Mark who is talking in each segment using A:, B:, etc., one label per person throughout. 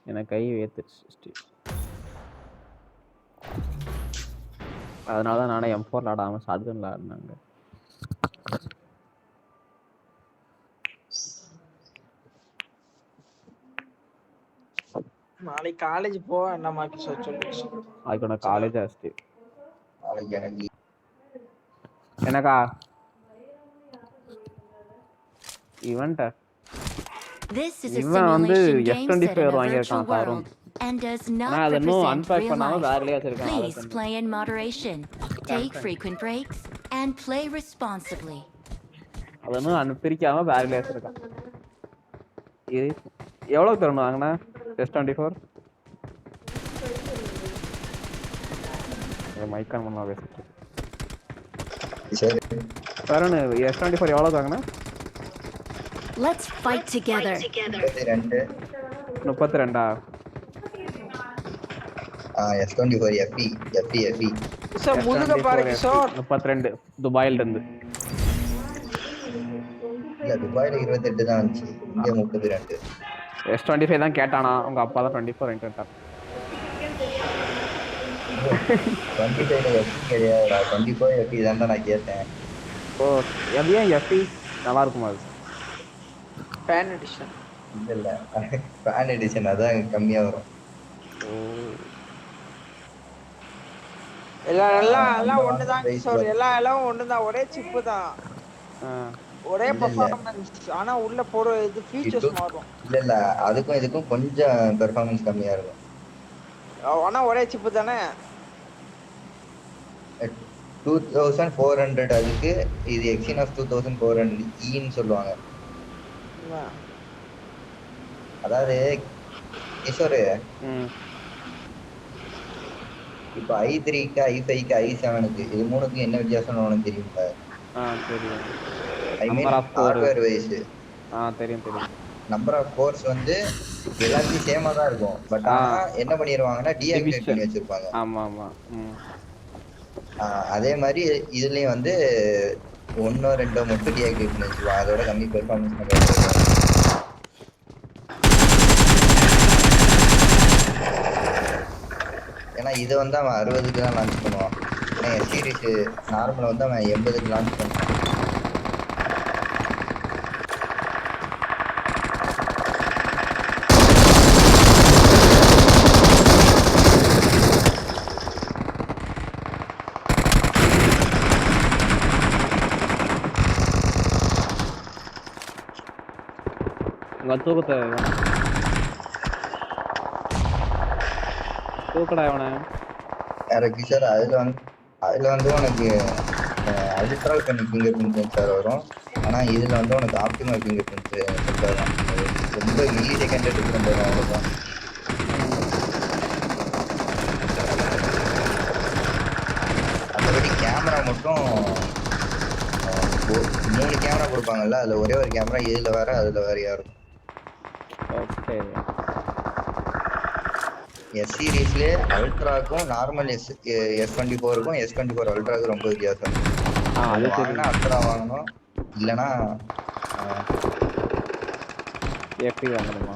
A: எனக்கு கை வேத்துச்சு. அதனால நானே M4 ஆடாம ஷாட்கன்ல ஆடினாங்க.
B: நாளைக்கு காலேஜ் போ என்ன மாத்தி சொல்லு.
A: அதுக்கு நான் காலேஜ் ஆஸ்தி. எனக்கா இவன்ட்ட இவன் வந்து F25 வாங்கியிருக்கான் சாரும்.
C: and does not
A: அது இன்னும்
C: represent
A: அன்பேக்
C: real
A: பண்ணாம
C: life.
A: வேறலயே வச்சிருக்கான்.
C: Please play in moderation, take frequent breaks, and play responsibly.
A: அது இன்னும் பிரிக்காம வேறலயே வச்சிருக்கான். இது எவ்வளவு தரணும் வாங்கினா S24? மைக்கான் பண்ணா பேசிட்டு சரண் S24 எவ்வளவு வாங்கினா?
C: Let's fight together.
A: 32.
D: S24 FE
B: sir முதுக பாருங்க சார்.
A: 32 துபாயில இருந்து.
D: இல்ல துபாயில 28 தான் வந்துச்சு, இங்க 32.
A: S25 தான் கேட்டானா, உங்க அப்பா தான் 24 வாங்கிட்டு வந்தார்.
D: 25 FE கிடையாதுடா, 24 FE தான் நான் கேட்டேன்.
A: ஓ எதையும் FE நல்லா இருக்குமா? அது
B: ஃபேன் எடிஷன்
D: இல்ல ஃபேன் எடிஷன் அதான் கம்மியா வரும்.
B: எல்லாம் ஒண்ணுதான் சார், எல்லாம் ஒண்ணுதான், ஒரே சிப் தான், ஒரே பெர்ஃபார்மன்ஸ். ஆனா உள்ள போற இது ஃபீச்சர்ஸ் மாறும்.
D: இல்ல அதுக்கும் இதுக்கும் கொஞ்சம் பெர்ஃபார்மன்ஸ் கம்மியா இருக்கும்.
B: ஆனா ஒரே சிப் தானே.
D: 2400 அதுக்கு, இது Exynos 2400 ன்னு சொல்லுவாங்க. அதாவது கிஷோர் இப்போ i3க்கு i5க்கு i7க்கு இது மூணுக்கு என்ன வித்தியாசம்னு உனக்கு தெரியுமா?
A: தெரியும்.
D: ஐ மீன் ஹார்ட்வேர் வைஸ்.
A: தெரியும்.
D: நம்பர் ஆஃப் கோர்ஸ் வந்து எல்லாத்தையும் சேமா தான் இருக்கும். பட் ஆனா என்ன பண்ணிடுவாங்கன்னா டீஆக்டிவேட் பண்ணி வச்சிருப்பாங்க.
A: ஆமா.
D: அதே மாதிரி இதுலயும் வந்து 1-2 மட்டும் டீஆக்டிவேட் பண்ணி வச்சிருவாங்க. அதோட கம்மி பெர்ஃபார்மன்ஸ் பண்ணுவாங்க. ஏன்னா இதை வந்து அவன் 60க்கு தான் லான்ச் பண்ணுவான். ஏன்னா சீரிஸ் நார்மலாக வந்து அவன் 80க்கு லான்ச் பண்ணுவான்.
A: தூக்கடா இவனை.
D: கிஷோர் அதுல வந்து உனக்கு அல்ட்ரா ஃபிங்கர் பிரிண்ட் சென்சார் வரும். ஆனா இதுல வந்து உனக்கு ஆப்டிமல் ஃபிங்கர் பிரிண்ட் சென்சார் தான். ரொம்ப மில்லி செகண்ட் டிஃபரெண்ட் வரும், அவ்வளவுதான். மற்றபடி கேமரா மட்டும் 3 கேமரா கொடுப்பாங்கல்ல, அதுல ஒரே ஒரு கேமரா இதுல வேற அதுல வேறையா இருக்கும். எஸ் சீரீஸ்ல அல்ட்ராக்கும் நார்மல் S24க்கும் S24 அல்ட்ராக்கும் ரொம்ப வித்தியாசம். வாங்கினா அல்ட்ரா வாங்கணும், இல்லைன்னா
A: FE வாங்கணுமா?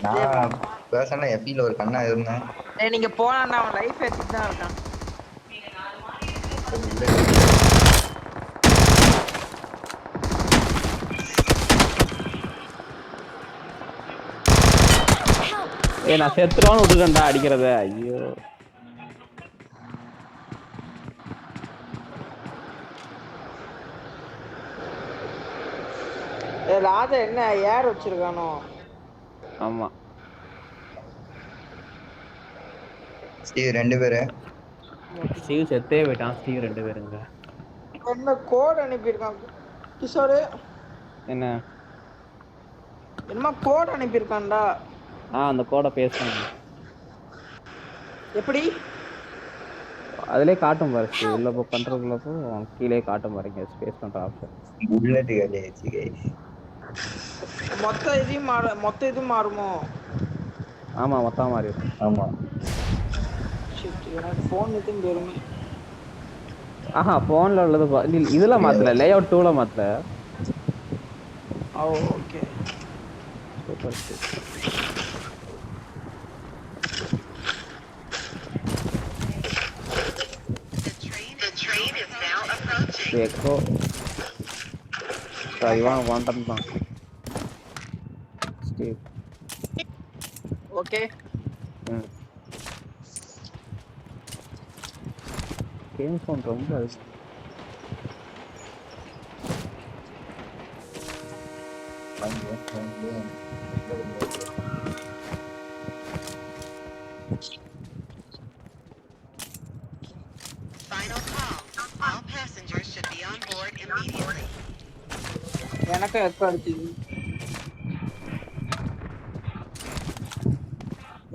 D: நான் பர்சனலா FEல ஒரு கண்ணா இருந்தேன்.
B: நீங்க போனா அவன் லைஃப் எடுத்துட்டு தான் இருக்கான்.
A: நான் செத்துருவான்னு விட்டுட்டேன்டா அடிக்கிறத. ஐயோ
B: ராஜா என்ன ஏர் வச்சிருக்கானோ?
A: ஆமா
D: ஸ்டீவ் 2 பேரு.
A: ஸ்டீவ் செத்தே போயிட்டான். ஸ்டீவ் 2 பேருங்க.
B: என்ன கோட் அனுப்பியிருக்கான் கிஷோர்? என்னமா கோட் அனுப்பியிருக்கான்டா?
A: அந்த கோடை பேசுறேன்.
B: எப்படி?
A: அதிலே காட்டும் பாரு, உள்ள போ கண்ட்ரோல்ல போ, கீழே காட்டும் பாருங்க ஸ்பேஸ் பண்ற ஆப்ஷன்.
D: Bullet காலியாச்சு guys.
B: மொத்த இது மாறுமோ?
A: ஆமா மொத்தமா மாறிடும்.
D: ஆமா
B: ஷிட், எனக்கு ஃபோன் இதுங்க வருமே.
A: ஆஹா போன்ல உள்ளது இதுல மாத்தல லேஅவுட் 2ல மாத்தல.
B: ஓகே.
A: Super stick. எக்கோ இவன் வாண்டன் தான் ஸ்டீவ்.
B: ஓகே.
A: கேம் சவுண்ட் ரொம்ப
E: Final call. All passengers should be on board immediately.
B: எனக்கு எக்கோ அடிக்குது.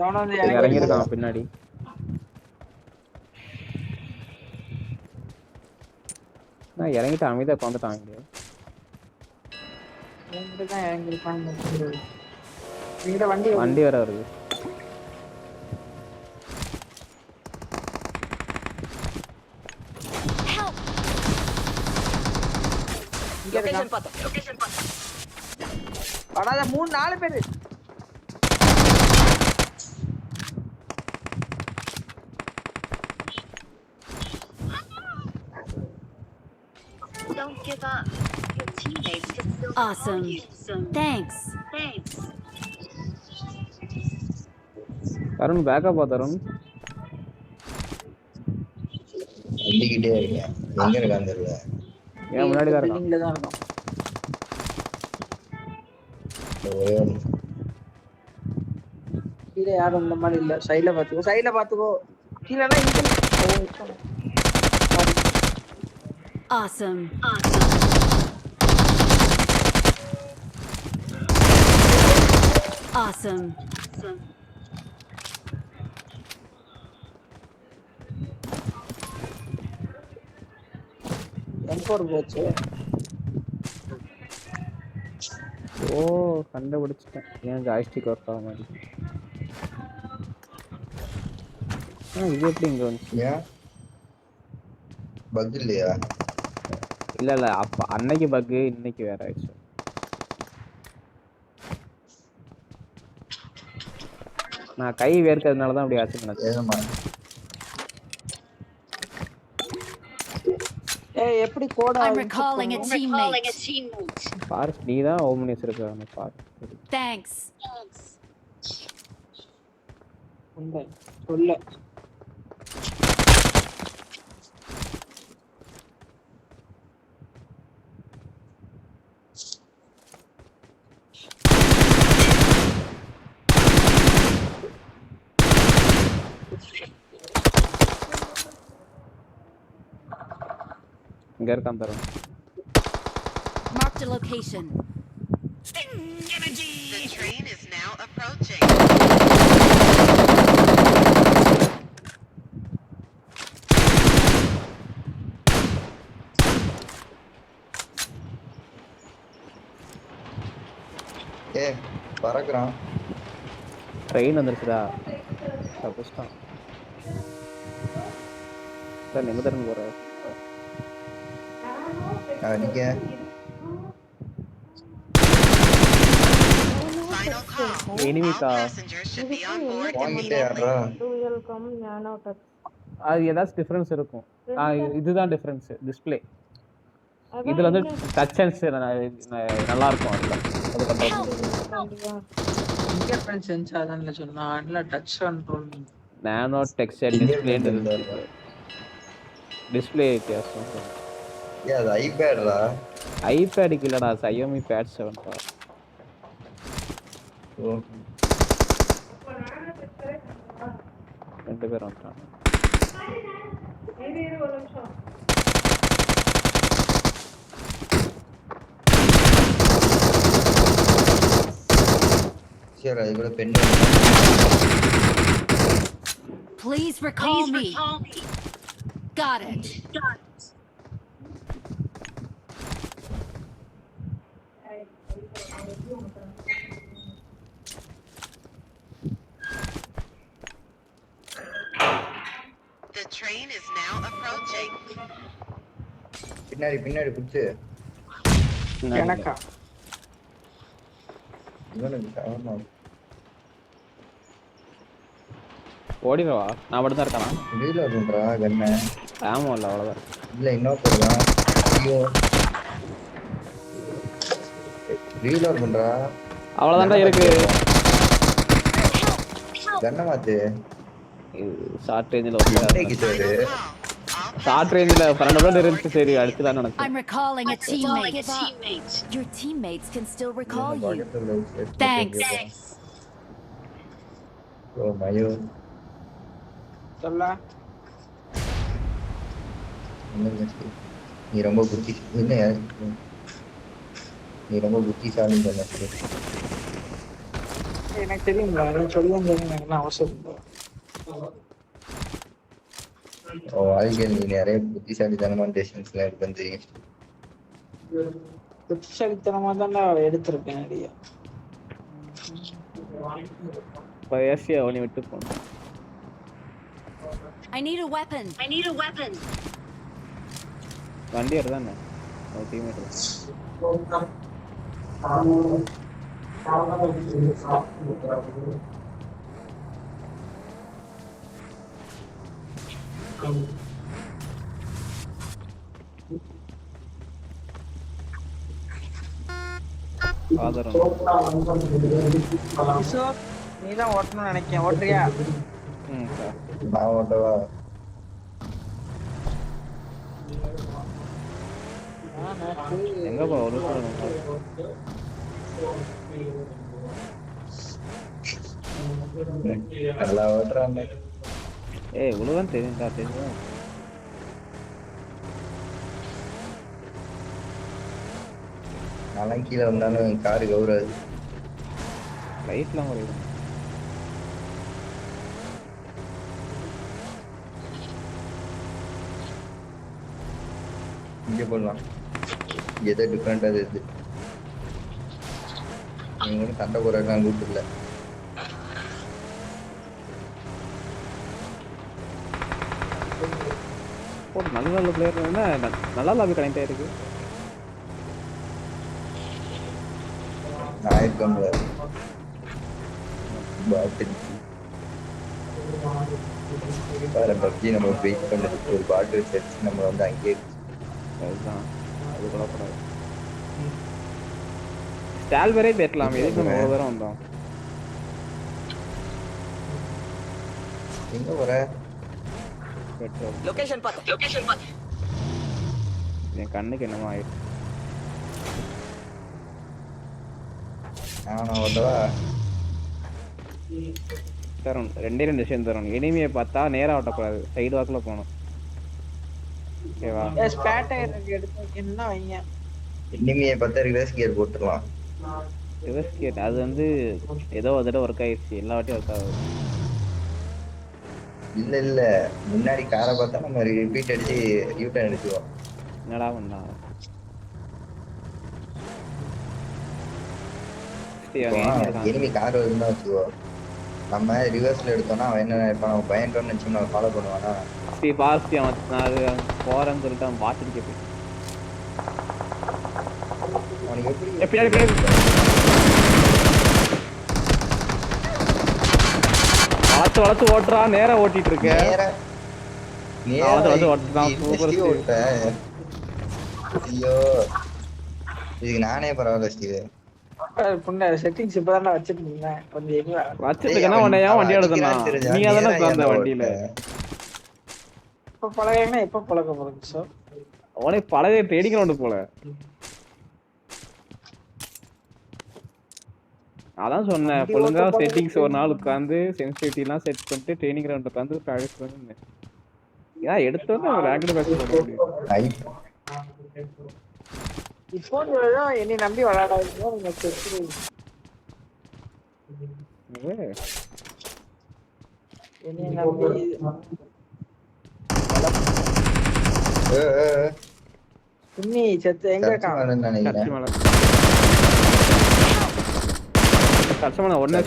B: எவனோ வந்து
A: இறங்கி இருக்கான் பின்னாடி. நான் இறங்கிட்டு அமைதியா உட்காந்துட்டான் இங்க.
B: தான் இறங்கிருப்பான்.
A: வண்டி வேற வருது.
B: லொகேஷன் பாத்தோம். வராத 3-4 பேரு.
F: Don't give up. Your teammates can still
C: Awesome.
F: call you. So
C: Thanks.
F: thanks.
A: Tarun backup Tarun.
D: வண்டிக்கிட்டே இருக்கேன். எங்க இருக்கான்னு தெரியல.
A: ஏன் முன்னாடி தான் இருக்கான்.
B: பில்டிங்ல தான் இருக்கோம். கீழே யாரும் இந்த மாதிரி இல்ல. சைடுல பாத்துக்கோ. கீழனா இங்க.
C: Awesome. Awesome.
B: M4 போச்சு.
A: ஓ கண்டுபிடிச்சிட்டேன். ஏன் ஜாய்ஸ்டிக் ஒர்க் ஆக மாதிரி. இது எப்படி இங்க வந்துச்சு?
D: ஏன் பக் இல்லையா?
A: இல்ல அப்ப அன்னைக்கு பக் இன்னைக்கு வேற ஆயிடுச்சு. நான் கை வேர்க்கிறதுனால தான் அப்படி ஆச்சு நினைச்சேன்.
D: ஏமா
B: ஏய் எப்படி code
C: I'm recalling a teammate.
A: பாரு நீ தான் ஓம்னிஸ் இருக்க பாரு.
C: Thanks.
B: சொல்ல
A: இங்க இருக்கான் Tarun.
C: Marked a location.
E: The train is now approaching.
D: பறக்குறான்.
A: ட்ரெயின் வந்துருச்சுடா. தப்பிச்சிட்டான். சார் எங்க தருண் போற?
D: அடிக்க
E: Final call.
A: Enemy
E: All
A: car.
E: passengers should be on board
D: வாங்கிட்டே
E: immediately.
D: யாரா
A: அது ஏதாச்சும் டிஃபரன்ஸ் இருக்கும். இதுதான் டிஃபரன்ஸ் டிஸ்ப்ளே. இதுல வந்து டச் சென்ஸ் நல்லா இருக்கும். அது கண்ட்ரோல்
B: ஃபிங்கர் சென்சார் தான் சொன்னா அதுல டச் கண்ட்ரோல்
A: நானோ டெக்ஸ்சர் டிஸ்ப்ளே டிஸ்ப்ளே வித்தியாசம்.
D: அது ஐபேட்ரா.
A: ஐபேடுக்கு இல்லடா Xiaomi Pad 7 பா.
D: ஓ
A: ரெண்டு பேரும் வந்துட்டாங்க.
D: சரி அது கூட pen.
C: Please recall me. Got it.
E: The train is now approaching.
D: பின்னாடி புடிச்சு
B: எனக்கா
D: இவனுக்கு ஆமா
A: ஓடிடுவா நான் மட்டும் தான் இருக்கானா
D: ரீலோட் பண்றா கண்ண
A: ஆமா இல்ல அவ்வளவுதான்
D: இல்ல இன்னொருத்தர் தான் ஐயோ ரீலோட் பண்றா
A: அவ்வளவுதான்டா இருக்கு
D: கண்ண மாத்து
A: ஷார்ட் ரேஞ்சில் ஓகே
D: கிசாரு
A: ஷார்ட் ரேஞ்சில் 12 பேர் இருந்துச்சு சரி அடிச்சுதான் நினைச்சேன்
C: I'm recalling a teammate.
F: teammate.
C: Your teammates can still recall you.
D: பக்கத்துல
C: Thanks.
D: ஓ மயூ
B: சொல்ல
D: நீ ரொம்ப புத்தி என்ன நீ ரொம்ப புத்திசாலி பண்ண
B: எனக்கு தெரியுங்களா சொல்லுங்க எனக்கு அவசியம் இல்லை.
D: ஓ வாழ்க்கையில் நீ நிறைய புத்திசாலித்தனமான டெசிஷன்ஸ்லாம் எடுப்பேன்னு தெரியும்
B: புத்திசாலித்தனமா தான் எடுத்திருக்கேன் நிறைய.
A: இப்போ ஏசியா அவனி விட்டு போனோம்
C: I need a weapon.
F: I need a weapon.
A: வண்டி எடுத்தானே ஒரு டீம்மேட் ஆதரம்
B: கிஷோர் நீ தான் ஓட்டணும்னு நினைக்கிறேன் ஓட்டுறியா
A: ம்
D: நான் ஓட்டவா
A: எங்க போ ஒரு
D: நல்லா ஓட்டுறாங்க
A: ஏய் இவ்வளவுதான் தெரியும்டா தெரியும்
D: நான்லாம் கீழே வந்தாலும் காரு கௌராது
A: லைட்லாம் குறையும்
D: இங்கே போடலாம் எதோ டிஃப்ரெண்டாக இது நீங்கள் கூட சண்டை போடுறதுலாம் கூட்டு இல்லை
A: போட்டு நல்ல நல்ல பிளேயர் நல்லா லாபி கனெக்ட் ஆயிருக்கு
D: நான் இருக்கோம்ல பாட்டு பப்ஜி நம்ம வெயிட் பண்ணதுக்கு ஒரு பாட்டு வச்சு நம்ம வந்து அங்கேயே
A: அதுதான் அது கூட கூடாது ஸ்டால் வரை பேட்டலாம் எதுக்கு நம்ம அவ்வளோ தூரம் வந்தோம்
D: எங்க வர
A: பெட்ரோல்
B: லொகேஷன் பார்த்து
A: என் கண்ணுக்கு என்னமோ ஆயிடுச்சு
D: நான் ஓட்டவா
A: தரும் ரெண்டே ரெண்டு விஷயம் தரும் இனிமையை பார்த்தா நேராக ஓட்டக்கூடாது சைடு வாக்கில் போகணும் ஓகேவா
B: ஸ்பேட்டர் எடுத்துன்னா வைங்க
D: இனிமையை 10 ரிவர்ஸ் கியர் போட்டுடலாம்
A: ரிவர்ஸ் கியர் அது வந்து ஏதோ ஒரு தடவை ஒர்க் ஆயிடுச்சு எல்லா வாட்டியும் ஒர்க் ஆகுது
D: இல்ல முன்னாடி காரை பார்த்தா நம்ம ரிப்பீட் அடிச்சு யூட்டர்ன் அடிச்சுவோம்
A: என்னடா பண்ணா
D: இனிமே கார் வருதுன்னா வச்சுக்கோ நம்ம ரிவர்ஸ்ல எடுத்தோம்னா அவன் என்ன நினைப்பான் அவன் பயன்டோன்னு நினைச்சு நம்ம ஃபாலோ பண்ணுவானா
A: பாஸ்தி அவன் நான் அது போறேன்னு சொல்லிட்டு அவன் பார்த்துட்டு போய்
D: அவனுக்கு எப்படி
A: பின்னாடி வளர்த்து வளர்த்து ஓட்டுறா நேரா ஓட்டிட்டு இருக்க வளர்த்து ஓட்டுறான் சூப்பர்
D: ஐயோ இதுக்கு நானே பரவாயில்ல ஸ்டீவ்
B: புண்ண செட்டிங்ஸ் இப்பதான் வச்சிட்டு இருந்தேன் கொஞ்சம் எங்க
A: வச்சிருக்கேன்னா உன்னை ஏன் வண்டி எடுத்தனா நீ அதானே உட்கார்ந்த வண்டியில
B: இப்ப பழகினா எப்ப பழக போறீங்க சார்
A: உனே பழக ட்ரேடிங் கிரவுண்ட் போல அதான் சொன்னேன் ஒழுங்கா செட்டிங்ஸ் ஒரு நாள் உட்காந்து சென்சிட்டிவிட்டி எல்லாம் செட் பண்ணிட்டு ட்ரைனிங் கிரவுண்ட் உட்காந்து ப்ராக்டிஸ் பண்ணு ஏன் எடுத்தோன்னு ஒரு ரேங்கட் மேட்ச் போட முடியும்
B: இப்போ என்னை நம்பி விளையாடாதீங்க நீங்க செத்து என்னை நம்பி சும்மி செத்து எங்க இருக்கான்
D: நினைக்கிறேன்
A: கஷ்டமான ஒன்னு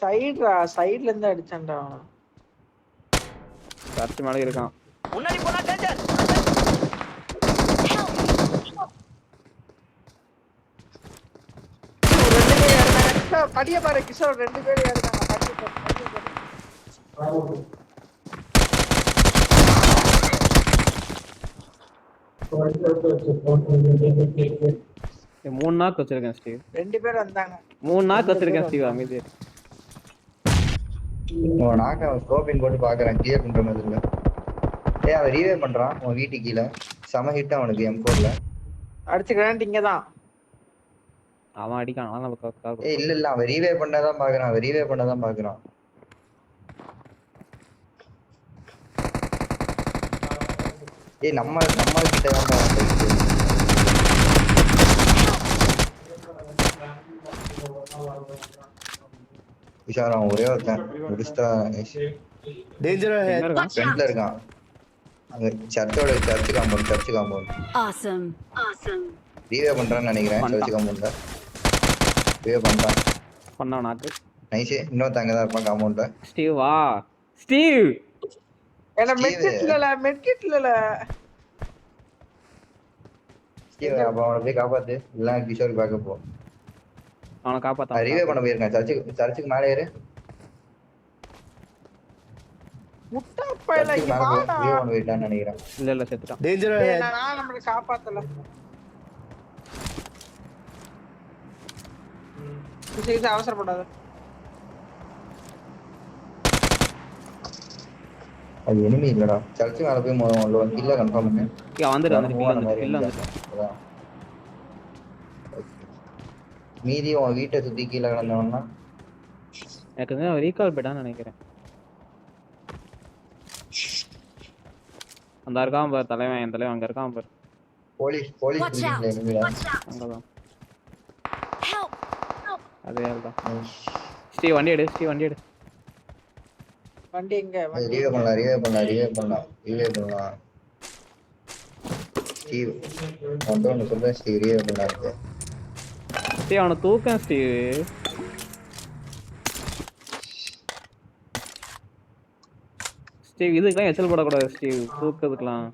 B: சைடுல இருந்து அடிச்சான்டா
A: சர்ச் மேல இருக்கான்
B: முன்னாடி போனா டேஞ்சர் படிய பாரு கிஷோர் 2 பேர் ஏறுறாங்க படிய பாரு.
A: மூணு நாக்கு வச்சிருக்கேன் ஸ்டீவ்.
B: 2 பேர் வந்தாங்க.
A: 3 நாக்கு வச்சிருக்கேன் ஸ்டீவ். அமைதி.
D: உன் நாக்க ஸ்கோப்பிங் போட்டு பாக்குறேன் கிளியர் பண்ற மாதிரி இல்ல. ஏய் அவன் ரீவே பண்றான் உன் வீட்டு கீழ. சம ஹிட் அவனுக்கு M4ல.
B: அடிச்சு கிராண்ட் இங்க தான்.
A: அவன் அடிக்கான். ஆனா நம்ம
D: ஏய் இல்ல அவன் ரீவே பண்ணதான் பாக்குறான். ஏய் நம்ம கிட்ட தான் விஷாரா ஒரே ஒருத்தன் முடிச்சிட்டா.
G: டேஞ்சர்
A: எங்க இருக்கான்?
D: ஃப்ரண்ட்ல இருக்கான். அங்க சர்ச் காம்பவுண்ட்.
C: Awesome.
D: ரீவே பண்றான்னு நினைக்கிறேன். சர்ச் காம்பவுண்ட்ல ரீவே பண்றான்.
A: பண்ணா நாக்கு.
D: நைஸ். இன்னொருத்தங்க தான் இருப்பான் காம்பவுண்ட்ல.
A: ஸ்டீவ் வா. ஸ்டீவ்
B: என்ன மெட்கிட் இல்லல.
D: ஸ்டீவ் அப்ப அவனை போய் காப்பாத்து. இல்ல கிஷோர் பேக்க போ.
A: அவனை காப்பாத்த.
D: ரீவே பண்ண போயிருக்கான். சர்ச்சுக்கு மேலே ஏறு.
B: முட்டா பையல இங்க வாடா.
D: ரீவே பண்ண போயிட்டான்னு நினைக்கிறேன்.
A: இல்ல செத்துட்டான்.
G: டேஞ்சர்
B: நான் நம்மள காப்பாத்தல. இது அவசரப்படாத.
D: அது எனிமி இல்லடா. சர்ச்சு மேல போய் முதல்ல வந்து கில்ல கன்ஃபார்ம் பண்ணு.
A: வந்துட்டு
D: மீதி உன் வீட்டை சுத்தி கீழே கிடந்தவன்னா
A: எனக்கு வந்து ரீகால் போயிட்டான்னு நினைக்கிறேன். அந்த இருக்கான் பாரு தலைவன். என் தலைவன் அங்க இருக்கான் பாரு.
D: Police
C: Watch out.
D: எனிமிடா.
A: அங்கதான்.
C: Help.
A: அதே தான். ஸ்டீவ் வண்டி எடு.
B: வண்டி எங்க?
D: ரீவே பண்ணலாம். ஸ்டீவ் ஒன்று சொல்றேன். ஸ்டீவ் ரீவே பண்ணலாம்.
A: ஸ்டீவ் அவனை தூக்கன் ஸ்டீவ். ஸ்டீவ் இதுக்கெல்லாம் எச்சல் போடக்கூடாது ஸ்டீவ். தூக்கிறதுக்கெல்லாம்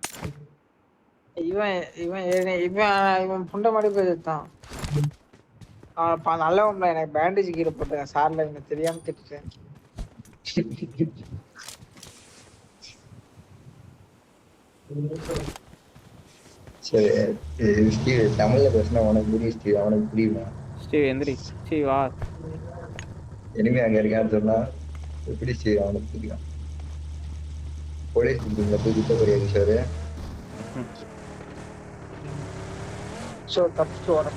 B: இவன் புண்ட மாதிரி போயிட்டான். நல்லவன்ல எனக்கு பேண்டேஜ் கீழே போட்டேன். சார்ல எனக்கு தெரியாம திட்டுட்டேன்.
D: சரி ஸ்டீவ் தமிழ்ல பேசினா உனக்கு புரியும் ஸ்டீவ். அவனுக்கு புரியுமா?
A: ஸ்டீவ் எந்திரி. ஸ்டீவ் வா.
D: எனிமே அங்க இருக்கான்னு சொன்னா எப்படி ஸ்டீவ் அவனுக்கு புரியும்? போலீஸ் பில்டிங்ல போய் கிட்ட போறியா கிஷோரு?
B: தப்பிச்சு வர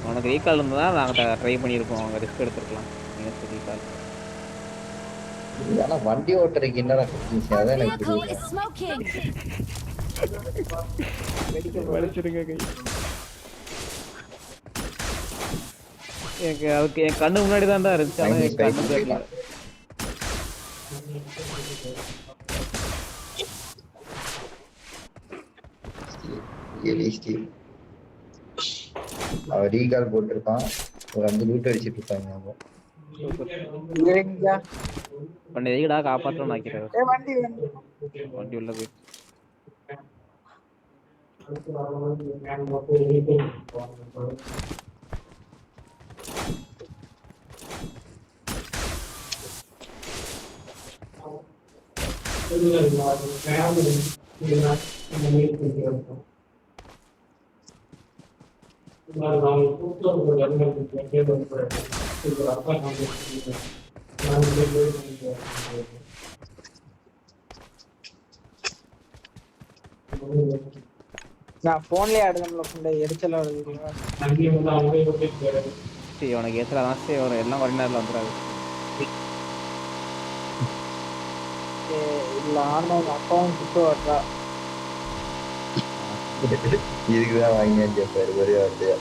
A: உனக்கு ரீகால் இருந்தா நாங்கள் ட்ரை பண்ணியிருக்கோம். அவங்க ரிஸ்க் எடுத்துருக்கலாம். ரீகால்
D: ஆனா வண்டி ஓட்டுறதுக்கு என்னடா கட்டிச்சு? அதான் எனக்கு
C: Vehicle
D: புரியல.
C: is smoking.
A: வலிச்சிருங்க கை. எனக்கு அதுக்கு என் கண்ணு முன்னாடி தான்டா இருந்துச்சு. ஆனால் என் கண்ணு தெரியல.
D: அவன் ரீகால் போட்டிருக்கான். ஒரு 5 லூட் அடிச்சிட்டு இருக்காங்க.
A: பண்ணி எதுக்குடா காப்பாற்றணும்னு ஆக்கிறேன். வண்டி உள்ள போய்
B: நான் போன்லயே ஆடுறேன்ல. எரிச்சலா வருது.
A: உனக்கு ஏத்துல தான் சரி வரும். எல்லாம் வழிநேரில் வந்துடாது.
B: இல்ல ஆன்லைன் அக்கௌண்ட் கிட்ட வரா.
D: இதுக்குதான் வாங்கியாச்சு சார் ஒரே வார்த்தையா.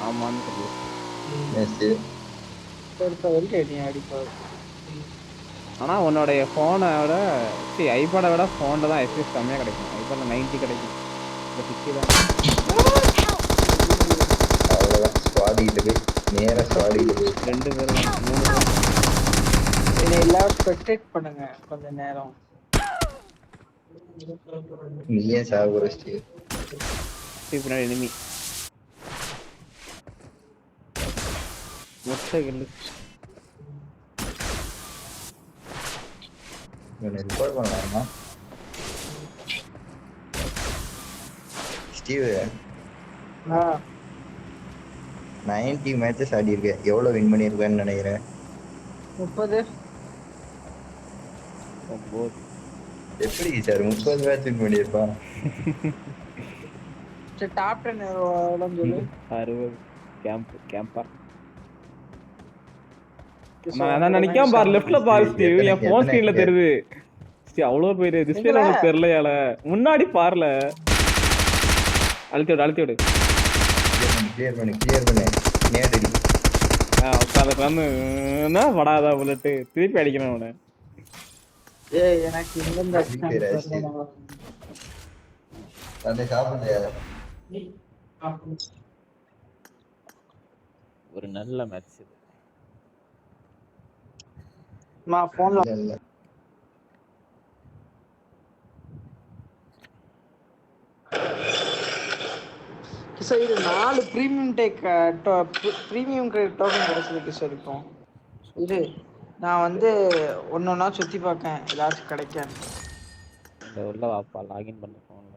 A: ஆமான்னு தெரியும். ஆனால் உன்னோடைய ஃபோனோட ஐபேடை விட ஃபோனில் தான் எஸ்எஸ் கம்மியாக கிடைக்கும். ஐபேடில் 90 கிடைக்கும். இந்த 60 தான்.
D: அவ்வளோதான் ஸ்குவாடிக்கிட்ட போய் நேராக ஸ்குவாடிக்கிட்ட போய்
A: 2 பேர் 3 பேர்
B: இதை எல்லாரும் ஸ்பெக்டேட் பண்ணுங்க கொஞ்ச நேரம்.
D: நீ ஏன் சாகுற ஸ்டீவ்?
A: பின்னாடி எனிமி. முட்டை கில்லு.
D: இவனை ரிப்போர்ட் பண்ணலாமா ஸ்டீவ்? 90 மேட்சஸ் ஆடி இருக்கேன். எவ்வளவு வின் பண்ணிருக்கேன்னு நினைக்கிறேன்?
B: 30.
D: எப்படி சார் 30 மேட்ச் வின் பண்ணிருப்பான்?
B: சரி டாப் 10 எவ்வளவுன்னு சொல்லு.
A: 60 கேம்பர். நான் நினைக்காம பாரு லெஃப்ட்ல பாரு ஸ்டீவ், என் போன் ஸ்கிரீன்ல தெரியுது. ஸ்டீவ் அவ்வளவு பேரு டிஸ்ப்ளேல உனக்கு தெரியலையால, முன்னாடி பாருல. அழுத்தி விடு.
D: கிளியர் பண்ணு நேரடி.
A: உட்காந்து படாதா புல்லட்டு திருப்பி அடிக்கணும் அவனை.
B: ஏய் எனக்கு இந்த
D: சாப்பிடுறியா?
A: ஒரு நல்ல மேட்ச் இது.
B: நான் போன்ல
D: இல்ல
B: கிஷோர் இது 4 பிரீமியம் டேக் பிரீமியம் டோக்கன் கிடைச்சது கிஷோர். இப்போ இது நான் வந்து ஒன்னொன்னா சுத்தி பார்க்கேன் ஏதாச்சும் கிடைக்கும்.
A: இந்த உள்ள வாப்பா லாகின் பண்ண போன்ல.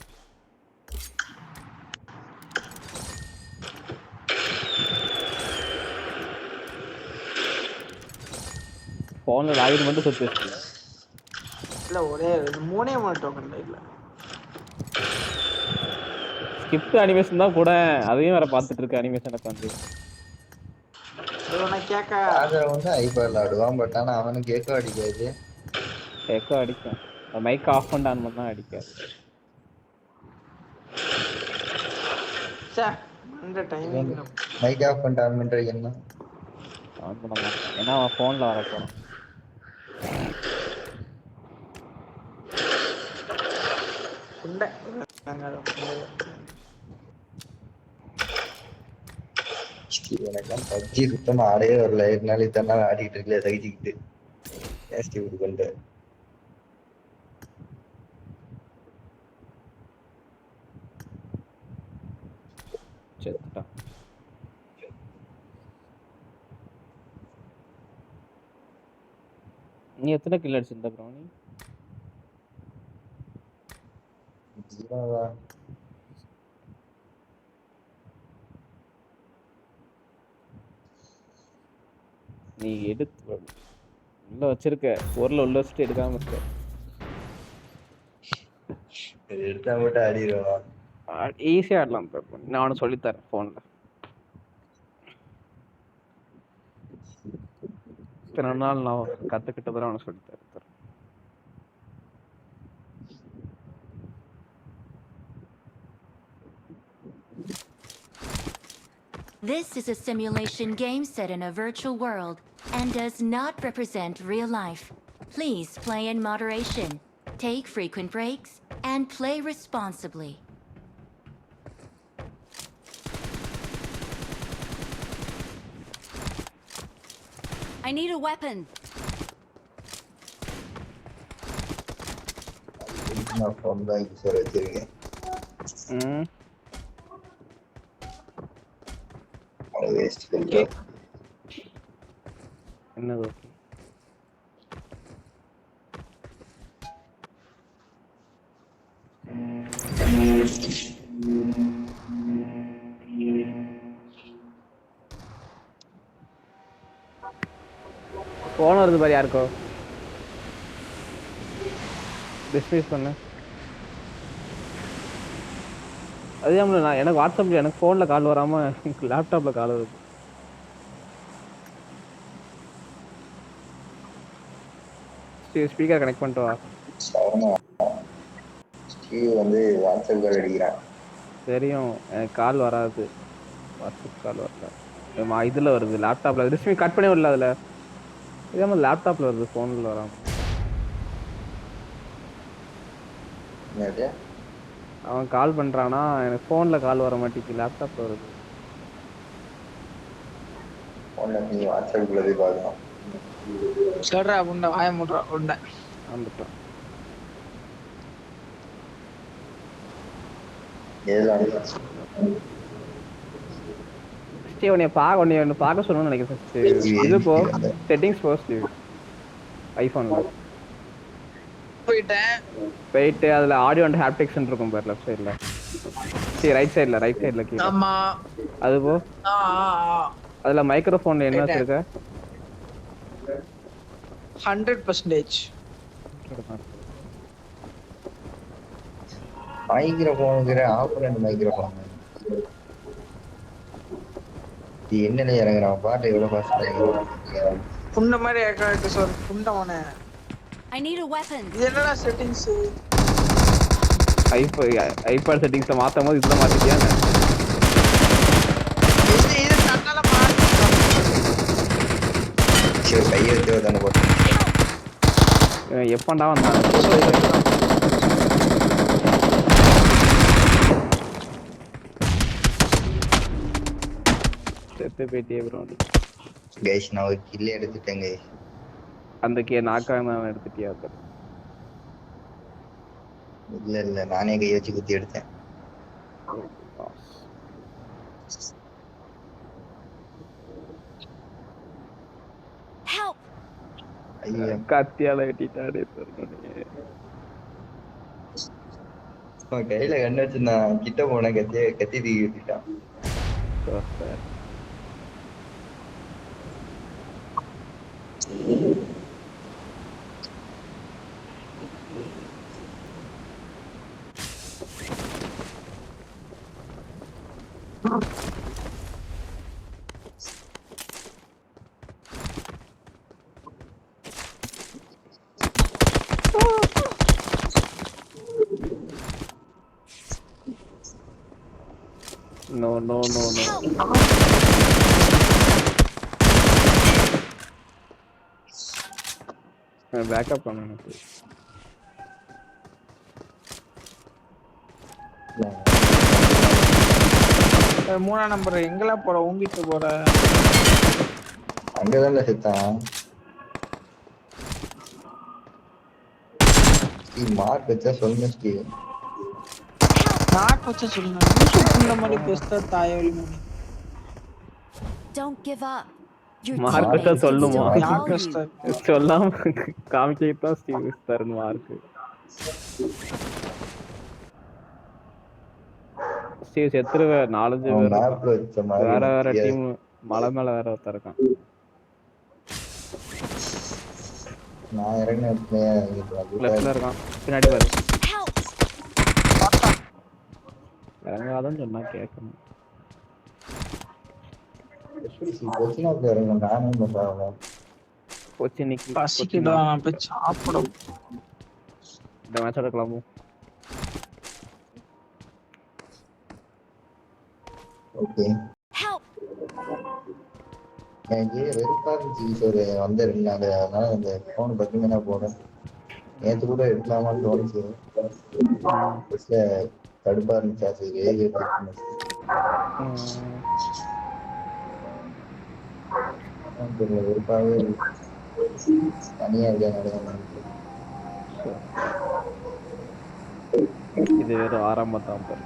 A: போன்ல லாகின் மட்டும் சுத்தி வச்சிருக்கேன்.
B: இல்ல ஒரே 3 டோக்கன் இல்ல.
A: ஸ்கிப் அனிமேஷன் தான் கூட, அதையும் வேற பார்த்துட்டு இருக்க அனிமேஷனை உட்காந்து.
B: கேட்க
D: அதை வந்து ஐபேட்ல ஆடுவான். பட் ஆனா அவனுக்கு கேட்க அடிக்காது.
A: கேட்க அடிக்கும். மைக் ஆஃப் பண்ண ஆன் பண்ணா அடிக்காது.
B: அந்த டைமிங்
D: மைக் ஆஃப் பண்ணிட்டு ஆன் பண்றது என்ன
A: ஆன் பண்ண மாட்டேன், ஏன்னா அவன் ஃபோன்ல வர போறான்.
D: எனக்கெல்லாம் பப்ஜி சுத்தமா ஆடவே வரல. இருந்தாலும் இத்தனை நாள் ஆடிட்டு இருக்கல தகிச்சுக்கிட்டு ஜாஸ்தி இது கொண்டு.
A: செத்துட்டான். நீ எத்தனை கில் அடிச்சிருந்த ப்ரோ? நீ
D: ஜீரோவா?
A: நீ எடுத்து உள்ள வச்சிருக்க, பொருளை உள்ள வச்சுட்டு எடுக்காம இருக்க.
D: எடுத்தா மட்டும் ஆடிடுவான்.
A: ஈஸியா ஆடலாம் ப்ரோ, நான் அவனுக்கு சொல்லித்தரேன் ஃபோன்ல. இத்தனை நாள் நான் கத்துக்கிட்டதை அவனுக்கு சொல்லித்தரேன்.
C: This is a simulation game set in a virtual world and does not represent real life. Please play in moderation, take frequent breaks, and play responsibly. I need a weapon.
D: நான் ஃபோன் தான் use வச்சிருக்கேன். Waste பண்ணி
A: என்னது? Phone வருது பாரு யாருக்கோ. Dismiss பண்ணு. அதே மாதிரி நான் எனக்கு வாட்ஸ்அப்ல எனக்கு ஃபோன்ல கால் வராம லேப்டாப்ல கால் வருது. ஸ்பீக்கர் கனெக்ட் பண்ணிட்டு வா.
D: ஸ்டீவ் வந்து வாட்ஸ்அப் கால் அடிக்கிறான்.
A: தெரியும், எனக்கு கால் வராது, வாட்ஸ்அப் கால் வரல. இதில் வருது லேப்டாப்பில். டிஸ்மி கட் பண்ணி வரல, அதில் இதே மாதிரி லேப்டாப்பில் வருது, ஃபோனில் வராமல். அவன் கால் பண்ணுறான்னா எனக்கு ஃபோனில் கால் வர மாட்டேங்குது, லேப்டாப்பில் வருது.
D: ஃபோனில் நீ வாட்ஸ்அப்புக்குள்ள போய் பார்க்கணும்.
B: சொல்றா உண்டை வாய முட்றா உண்டை
A: வந்துட்டான். சரி உன்னை பார்க்க சொல்லணும்னு நினைக்கிறேன் ஃபர்ஸ்ட். இது போ செட்டிங்ஸ் போ ஸ்டீவ். ஐபோன்ல
B: போயிட்டேன்.
A: போயிட்டு அதுல ஆடியோ அண்ட் ஹாப்டிக்ஸ் இருக்கும் பாரு லெஃப்ட் சைடுல. சரி ரைட் சைடுல கீழ.
B: ஆமா.
A: அது போ.
B: ஆ
A: அதுல மைக்ரோஃபோன்ல என்ன வச்சிருக்க?
B: 100%.
D: மைக்ரோஃபோனுங்கிற ஆப்பரண்ட் மைக்ரோஃபோன். இது என்னல இறங்குறான் பாட்டு எவ்வளவு ஃபாஸ்டா இறங்குறான்.
B: புண்ட மாதிரி ஏக்காட்டு sir புண்டவனே.
C: I need a weapon.
B: இது என்னடா செட்டிங்ஸ்?
A: ஐபாட் செட்டிங்ஸ்ல மாத்தும்போது இதுல மாத்திட்டியா?
B: இது தன்னால மாத்தி.
D: சரி கையை வச்சு தானே போட்டு.
A: எப்பண்டா வந்தான்? செத்து போயிட்டே ப்ரோ.
D: கைஸ் நான் ஒரு கில் எடுத்துட்டேன் கைஸ்.
A: அந்த நாக்காம எடுத்துட்டியா?
D: இல்ல நானே கை வச்சு குத்தி எடுத்தேன். ஐயா
A: கத்தியால வெட்டிட்டாடே சொன்னே.
D: கையில கண்ணு வச்சு நான் கிட்ட போன கத்தி தூக்கி விட்டுட்டான்.
A: No. பேக்கப் பண்ணணும்.
B: மூணாம் நம்பர் எங்கெல்லாம் போற? உங்கிட்டு போற?
D: அங்கதான் செத்தான். மார்க் வச்சா சொல்லுங்க ஸ்டீவ்.
B: நாக்கு வச்சா சொல்லுங்க. புண்ட மாதிரி பேசுற தாயோலி மணி.
C: Don't give up.
A: மார்க் வச்சா சொல்லுமா?
B: யாருக்கு
A: சொல்லாம காமிச்சிட்டா ஸ்டீவ் தரணும் மார்க். ஸ்டீவ் செத்துருவ. 4-5 பேர் வேற டீம் மலை மேல வேற ஒருத்தர் இருக்கான்.
D: நான் இறங்கினேன்
A: லெஃப்ட்ல இருக்கான். பின்னாடி பாரு. இறங்காதான் சொன்னா கேட்கணும்.
B: பசிக்கிடும் போய் சாப்பிடும்.
A: இந்த மேட்ச் எடுக்கலாமோ?
D: ஓகே எனக்கு வெறுப்பா இருந்துச்சு ஒரு வந்த 2 நாள். அதனால அந்த போன் பத்தினா போனேன். நேற்று கூட எடுக்கலாமான்னு தோணுச்சு. கடுப்பா இருந்துச்சா சரி வெறுப்பாவே தனியா இருக்கேன்.
A: இது வேற ஆரம்பத்தான் பாரு.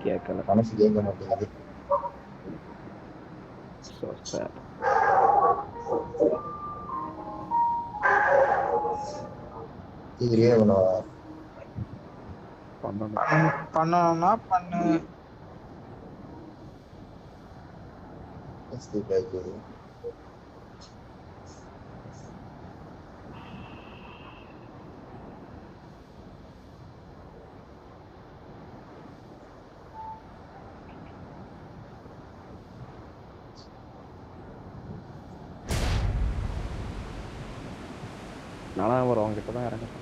A: கேட்கல
D: மனசு கேட்க மாட்டேங்குது.
B: பண்ணணும்னா பண்ணு.
A: நானும் ஒரு அவங்க கிட்டதான் இறங்கிட்டேன்.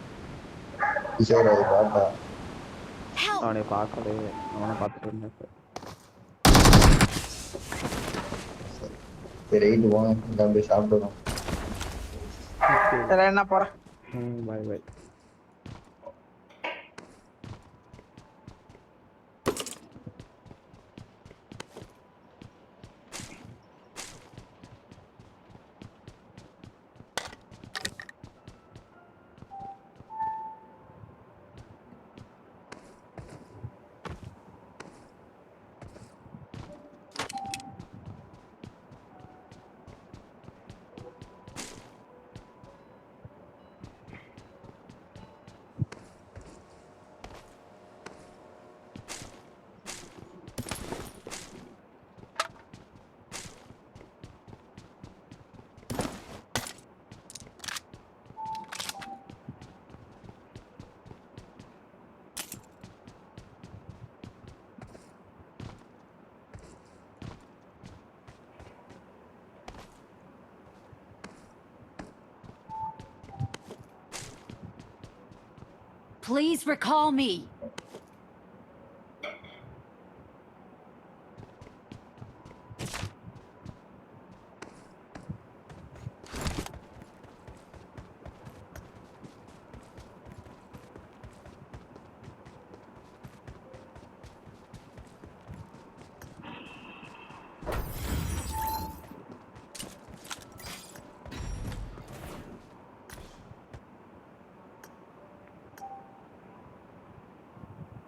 A: அவனை பார்க்கவே அவனை பார்த்துட்டு இருந்தேன்.
D: சரி சாப்பிடுவோம்.
B: என்ன போறேன்.
A: பை.
G: Please recall me.